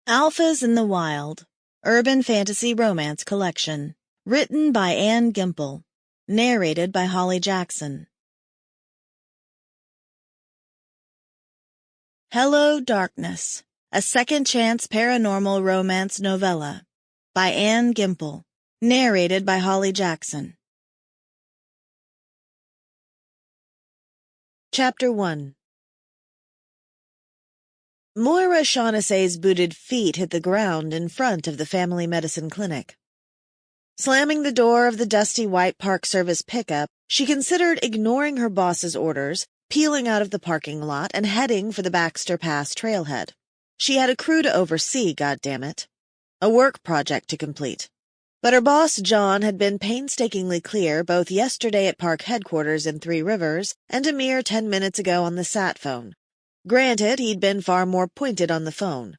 Alphas in the Wild, Urban Fantasy Romance Collection, written by Gimpel, narrated by Hollie Jackson. Hello, Darkness, a second-chance paranormal romance novella, by Gimpel, narrated by Hollie Jackson. Chapter 1. Moira Shaughnessy's booted feet hit the ground in front of the family medicine clinic. Slamming the door of the dusty white Park Service pickup, she considered ignoring her boss's orders, peeling out of the parking lot, and heading for the Baxter Pass trailhead. She had a crew to oversee, goddammit. A work project to complete. But her boss, John, had been painstakingly clear both yesterday at Park headquarters in Three Rivers and a mere 10 minutes ago on the sat phone. Granted, he'd been far more pointed on the phone.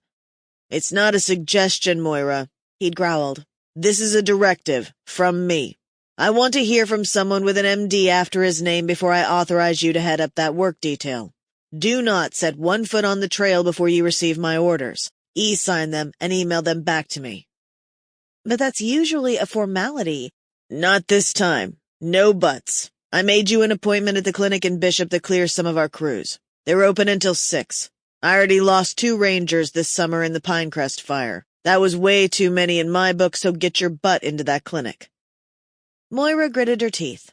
"It's not a suggestion, Moira," he'd growled. "This is a directive, from me. I want to hear from someone with an MD after his name before I authorize you to head up that work detail. Do not set one foot on the trail before you receive my orders. E-sign them and email them back to me." "But that's usually a formality." "Not this time. No buts. I made you an appointment at the clinic in Bishop that clears some of our crews. They're open until 6. I already lost 2 rangers this summer in the Pinecrest fire. That was way too many in my book, so get your butt into that clinic." Moira gritted her teeth.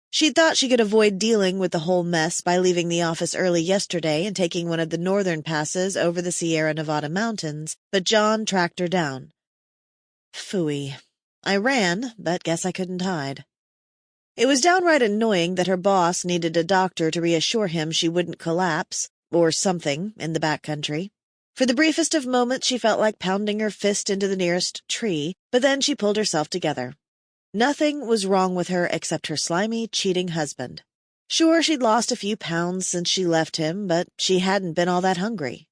She'd thought she could avoid dealing with the whole mess by leaving the office early yesterday and taking one of the northern passes over the Sierra Nevada mountains, but John tracked her down. Phooey. I ran, but guess I couldn't hide. It was downright annoying that her boss needed a doctor to reassure him she wouldn't collapse, or something, in the backcountry. For the briefest of moments she felt like pounding her fist into the nearest tree, but then she pulled herself together. Nothing was wrong with her except her slimy, cheating husband. Sure, she'd lost a few pounds since she left him, but she hadn't been all that hungry.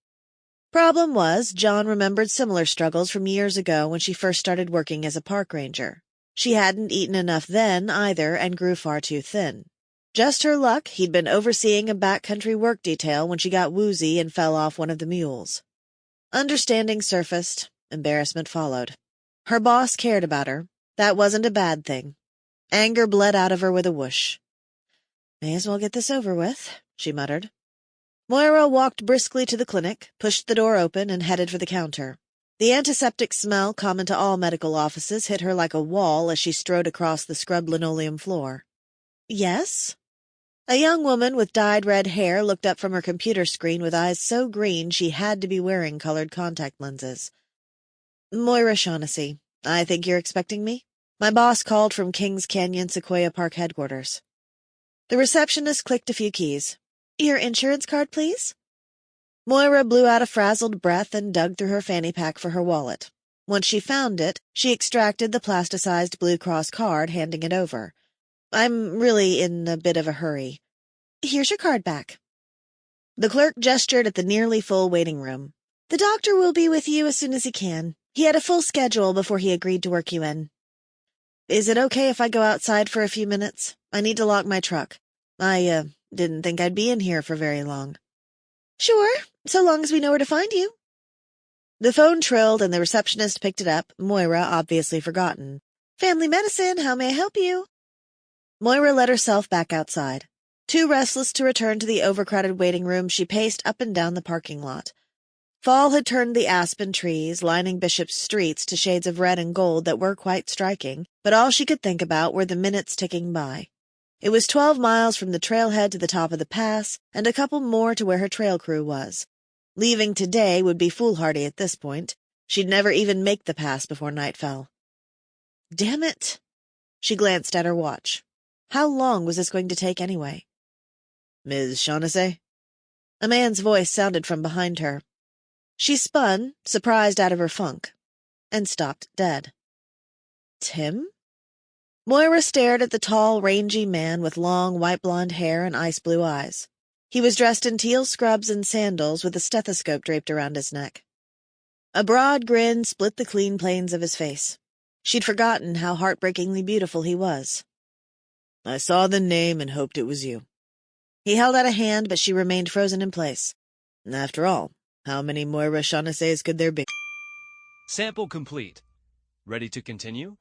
Problem was, John remembered similar struggles from years ago when she first started working as a park ranger. She hadn't eaten enough then, either, and grew far too thin. Just her luck, he'd been overseeing a backcountry work detail when she got woozy and fell off one of the mules. Understanding surfaced. Embarrassment followed. Her boss cared about her. That wasn't a bad thing. Anger bled out of her with a whoosh. "May as well get this over with," she muttered. Moira walked briskly to the clinic, pushed the door open, and headed for the counter. The antiseptic smell common to all medical offices hit her like a wall as she strode across the scrubbed linoleum floor. "Yes?" A young woman with dyed red hair looked up from her computer screen with eyes so green she had to be wearing colored contact lenses. "Moira Shaughnessy. I think you're expecting me? My boss called from Kings Canyon Sequoia Park headquarters." The receptionist clicked a few keys. "Your insurance card, please?" Moira blew out a frazzled breath and dug through her fanny pack for her wallet. Once she found it, she extracted the plasticized Blue Cross card, handing it over. "I'm really in a bit of a hurry." "Here's your card back." The clerk gestured at the nearly full waiting room. "The doctor will be with you as soon as he can. He had a full schedule before he agreed to work you in." "Is it okay if I go outside for a few minutes? I need to lock my truck. I didn't think I'd be in here for very long." "Sure, so long as we know where to find you." The phone trilled and the receptionist picked it up, Moira obviously forgotten. "Family medicine, how may I help you?" Moira let herself back outside. Too restless to return to the overcrowded waiting room, she paced up and down the parking lot. Fall had turned the aspen trees, lining Bishop's streets, to shades of red and gold that were quite striking, but all she could think about were the minutes ticking by. It was 12 miles from the trailhead to the top of the pass, and a couple more to where her trail crew was. Leaving today would be foolhardy at this point. She'd never even make the pass before night fell. Damn it! She glanced at her watch. How long was this going to take anyway? "Ms. Shaughnessy?" A man's voice sounded from behind her. She spun, surprised out of her funk, and stopped dead. Tim? Moira stared at the tall, rangy man with long, white-blonde hair and ice-blue eyes. He was dressed in teal scrubs and sandals with a stethoscope draped around his neck. A broad grin split the clean planes of his face. She'd forgotten how heartbreakingly beautiful he was. "I saw the name and hoped it was you." He held out a hand, but she remained frozen in place. "After all, how many Moira Shaughnessy's could there be?" Sample complete. Ready to continue?